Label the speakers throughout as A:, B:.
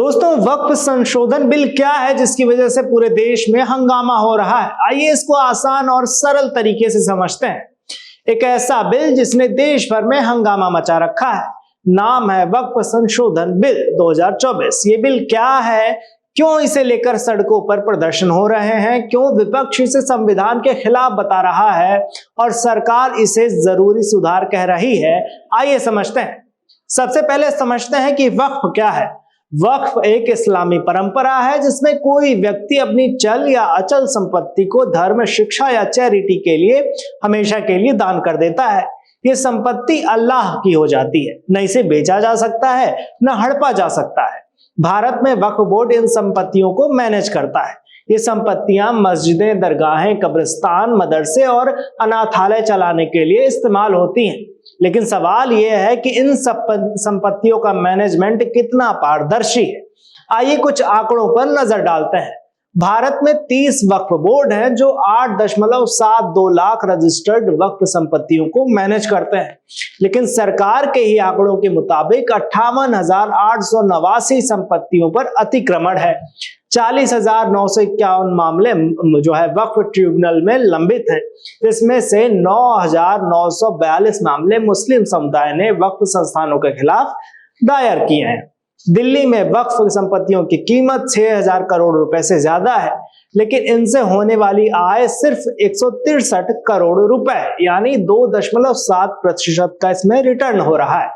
A: दोस्तों, वक्फ संशोधन बिल क्या है जिसकी वजह से पूरे देश में हंगामा हो रहा है? आइए इसको आसान और सरल तरीके से समझते हैं। एक ऐसा बिल जिसने देश भर में हंगामा मचा रखा है, नाम है वक्फ संशोधन बिल 2024। ये बिल क्या है, क्यों इसे लेकर सड़कों पर प्रदर्शन हो रहे हैं, क्यों विपक्ष इसे संविधान के खिलाफ बता रहा है और सरकार इसे जरूरी सुधार कह रही है, आइए समझते हैं। सबसे पहले समझते हैं कि वक्फ क्या है। वक्फ एक इस्लामी परंपरा है जिसमें कोई व्यक्ति अपनी चल या अचल संपत्ति को धर्म, शिक्षा या चैरिटी के लिए हमेशा के लिए दान कर देता है। ये संपत्ति अल्लाह की हो जाती है, न इसे बेचा जा सकता है न हड़पा जा सकता है। भारत में वक्फ बोर्ड इन संपत्तियों को मैनेज करता है। ये संपत्तियां मस्जिदें, दरगाहें, कब्रिस्तान, मदरसे और अनाथालय चलाने के लिए इस्तेमाल होती हैं। लेकिन सवाल यह है कि इन संपत्तियों का मैनेजमेंट कितना पारदर्शी है। आइए कुछ आंकड़ों पर नजर डालते हैं। भारत में 30 वक्फ बोर्ड हैं जो 8.72 लाख रजिस्टर्ड वक्फ संपत्तियों को मैनेज करते हैं। लेकिन सरकार के ही आंकड़ों के मुताबिक 58,889 संपत्तियों पर अतिक्रमण है। 40,951 मामले जो है वक्फ ट्रिब्यूनल में लंबित हैं। इसमें से 9,942 मामले मुस्लिम समुदाय ने वक्फ संस्थानों के खिलाफ दायर किए हैं। दिल्ली में वक्फ संपत्तियों की कीमत 6,000 करोड़ रुपए से ज्यादा है, लेकिन इनसे होने वाली आय सिर्फ 163 करोड़ रुपए यानी 2.7% का इसमें रिटर्न हो रहा है।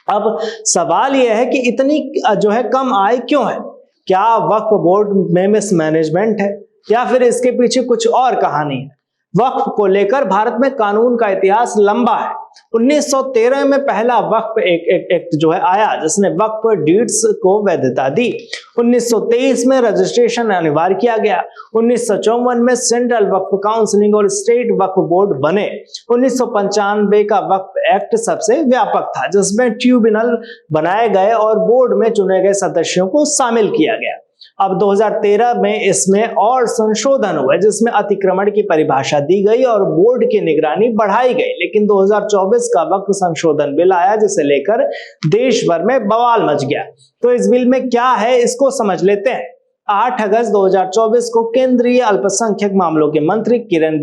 A: अब सवाल यह है कि इतनी जो है कम आय क्यों है? क्या वक्फ बोर्ड में मिसमैनेजमेंट है या फिर इसके पीछे कुछ और कहानी है? वक्फ को लेकर भारत में कानून का इतिहास लंबा है। 1913 में पहला वक्फ एक्ट जो है आया जिसने वक्फ डीड्स को वैधता दी। 1923 में रजिस्ट्रेशन अनिवार्य किया गया। 1954 में सेंट्रल वक्फ काउंसिलिंग और स्टेट वक्फ बोर्ड बने। 1995 का वक्फ एक्ट सबसे व्यापक था जिसमें ट्रिब्यूनल बनाए गए और बोर्ड में चुने गए सदस्यों को शामिल किया गया। अब 2013 में इसमें और संशोधन हुए जिसमें अतिक्रमण की परिभाषा दी गई और बोर्ड की निगरानी बढ़ाई गई। लेकिन 2024 का वक्फ संशोधन बिल आया जिसे लेकर देश भर में बवाल मच गया। तो इस बिल में क्या है इसको समझ लेते हैं। 8 अगस्त 2024 को केंद्रीय अल्पसंख्यक मामलों के मंत्री किरण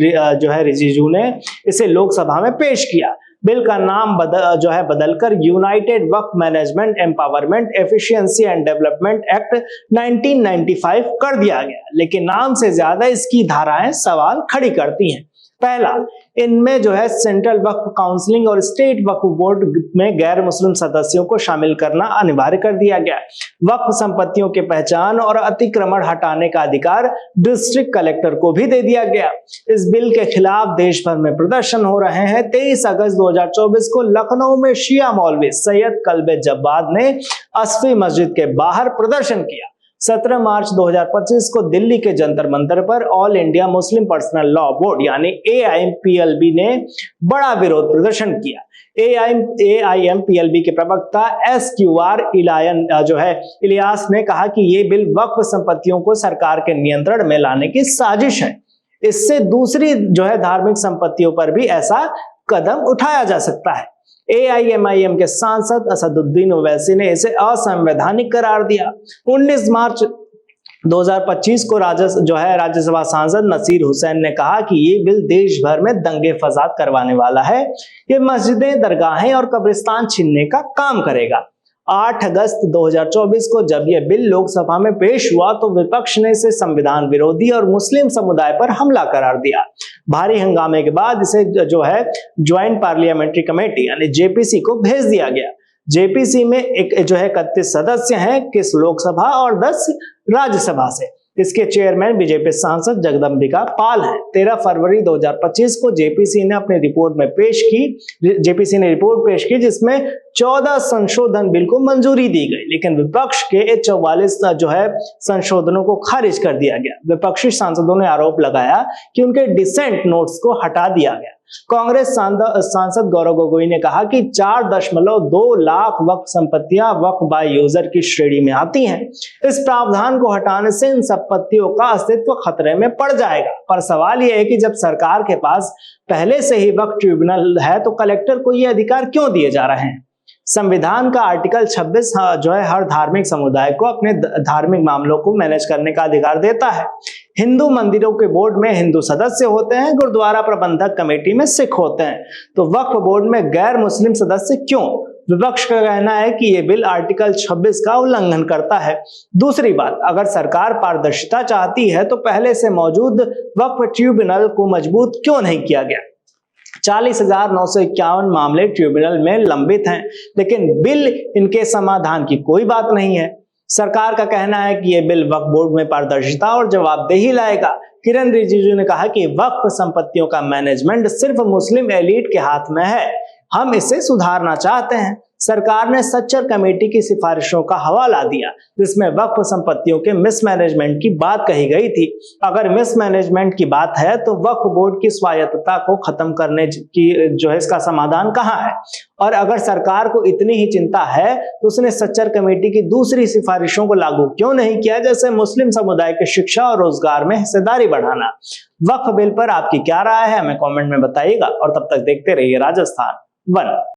A: रिजिजू ने इसे लोकसभा में पेश किया। बिल का नाम बदलकर United Waqf management empowerment efficiency and development act 1995 कर दिया गया। लेकिन नाम से ज्यादा इसकी धाराएं सवाल खड़ी करती हैं। पहला, इनमें सेंट्रल वक्फ काउंसिलिंग और स्टेट वक्फ बोर्ड में गैर मुस्लिम सदस्यों को शामिल करना अनिवार्य कर दिया गया। वक्फ संपत्तियों के पहचान और अतिक्रमण हटाने का अधिकार डिस्ट्रिक्ट कलेक्टर को भी दे दिया गया। इस बिल के खिलाफ देश भर में प्रदर्शन हो रहे हैं। 23 अगस्त 2024 को लखनऊ में शिया मौलवी सैयद कल्बे जब्बाद ने अस्फी मस्जिद के बाहर प्रदर्शन किया। 17 मार्च 2025 को दिल्ली के जंतर मंतर पर all India Muslim personal law board यानी AIMPLB ने बड़ा विरोध प्रदर्शन किया। AIMPLB के प्रवक्ता SQR इलियास ने कहा कि ये बिल वक्फ संपत्तियों को सरकार के नियंत्रण में लाने की साजिश है। इससे दूसरी धार्मिक संपत्तियों पर भी ऐसा कदम उठाया जा सकता है। AIMIM के सांसद असदुद्दीन ओवैसी ने इसे असंवैधानिक करार दिया। 19 मार्च 2025 को राज्यसभा सांसद नसीर हुसैन ने कहा कि ये बिल देश भर में दंगे फसाद करवाने वाला है। ये मस्जिदें, दरगाहें और कब्रिस्तान छीनने का काम करेगा। 8 अगस्त 2024 को जब यह बिल लोकसभा में पेश हुआ तो विपक्ष ने इसे संविधान विरोधी और मुस्लिम समुदाय पर हमला करार दिया। भारी हंगामे के बाद इसे ज्वाइंट पार्लियामेंट्री कमेटी यानी JPC को भेज दिया गया। JPC में 31 सदस्य हैं, किस लोकसभा और 10 राज्यसभा से। इसके चेयरमैन बीजेपी सांसद जगदम्बिका पाल हैं। 13 फरवरी 2025 को JPC ने अपनी रिपोर्ट पेश की जिसमें 14 संशोधन बिल को मंजूरी दी गई। लेकिन विपक्ष के 44 संशोधनों को खारिज कर दिया गया। विपक्षी सांसदों ने आरोप लगाया कि उनके डिसेंट नोट्स को हटा दिया गया। कांग्रेस सांसद गौरव गोगोई ने कहा कि 4.2 लाख वक्फ संपत्तियां वक्फ बाय यूजर की श्रेणी में आती हैं। इस प्रावधान को हटाने से इन संपत्तियों का अस्तित्व खतरे में पड़ जाएगा। पर सवाल यह है कि जब सरकार के पास पहले से ही वक्फ ट्रिब्यूनल है तो कलेक्टर को यह अधिकार क्यों दिए जा रहे हैं? संविधान का आर्टिकल 26 जो है हर धार्मिक समुदाय को अपने धार्मिक मामलों को मैनेज करने का अधिकार देता है। हिंदू मंदिरों के बोर्ड में हिंदू सदस्य होते हैं, गुरुद्वारा प्रबंधक कमेटी में सिख होते हैं, तो वक्फ बोर्ड में गैर मुस्लिम सदस्य क्यों? विपक्ष का कहना है कि यह बिल आर्टिकल 26 का उल्लंघन करता है। दूसरी बात, अगर सरकार पारदर्शिता चाहती है तो पहले से मौजूद वक्फ ट्रिब्यूनल को मजबूत क्यों नहीं किया गया? 40,951 मामले ट्रिब्यूनल में लंबित हैं, लेकिन बिल इनके समाधान की कोई बात नहीं है। सरकार का कहना है कि यह बिल वक्फ बोर्ड में पारदर्शिता और जवाबदेही लाएगा। किरण रिजिजू ने कहा कि वक्फ संपत्तियों का मैनेजमेंट सिर्फ मुस्लिम एलीट के हाथ में है, हम इसे सुधारना चाहते हैं। सरकार ने सच्चर कमेटी की सिफारिशों का हवाला दिया, जिसमें वक्फ संपत्तियों के मिसमैनेजमेंट की बात कही गई थी। अगर मिसमैनेजमेंट की बात है तो वक्फ बोर्ड की स्वायत्तता को खत्म करने की जो है इसका समाधान कहां है? और अगर सरकार को इतनी ही चिंता है तो उसने सच्चर कमेटी की दूसरी सिफारिशों को लागू क्यों नहीं किया, जैसे मुस्लिम समुदाय की शिक्षा और रोजगार में हिस्सेदारी बढ़ाना? वक्फ बिल पर आपकी क्या राय है, हमें कमेंट में बताइएगा और तब तक देखते रहिए राजस्थान वन।